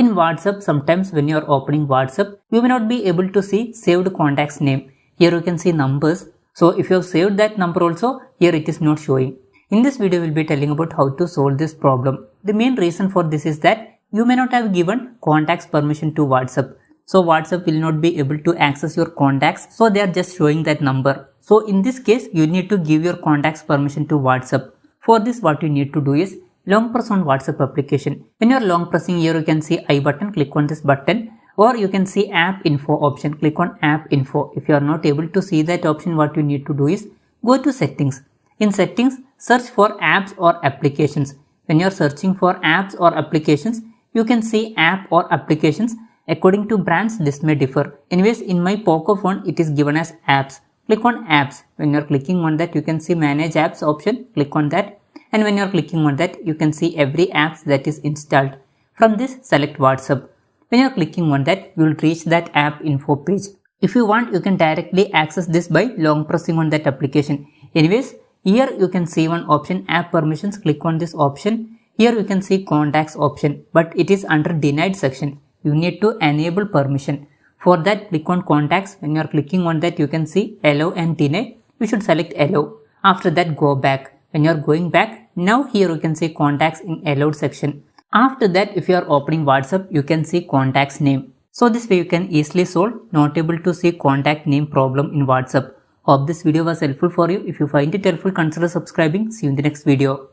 In WhatsApp, sometimes when you are opening WhatsApp, you may not be able to see saved contacts name. Here you can see numbers. So if you have saved that number also, here it is not showing. In this video, we will be telling about how to solve this problem. The main reason for this is that you may not have given contacts permission to WhatsApp. So WhatsApp will not be able to access your contacts. So they are just showing that number. So in this case, you need to give your contacts permission to WhatsApp. For this, what you need to do is long press on WhatsApp application. When you are long pressing here, you can see I button, click on this button, or you can see app info option, click on app info. If you are not able to see that option, what you need to do is go to settings. In settings, search for apps or applications. When you are searching for apps or applications, you can see app or applications. According to brands, this may differ. Anyways, in my Poco phone, it is given as apps. Click on apps. When you are clicking on that, you can see manage apps option. Click on that. And when you are clicking on that, you can see every apps that is installed. From this, select WhatsApp. When you are clicking on that, you will reach that app info page. If you want, you can directly access this by long pressing on that application. Anyways, here you can see one option, app permissions. Click on this option. Here you can see contacts option, but it is under denied section. You need to enable permission. For that, click on contacts. When you are clicking on that, you can see allow and deny. You should select allow. After that, go back. When you are going back, now here you can see contacts in allowed section. After that, if you are opening WhatsApp, you can see contacts name. So this way you can easily solve not able to see contact name problem in WhatsApp. Hope this video was helpful for you. If you find it helpful, consider subscribing. See you in the next video.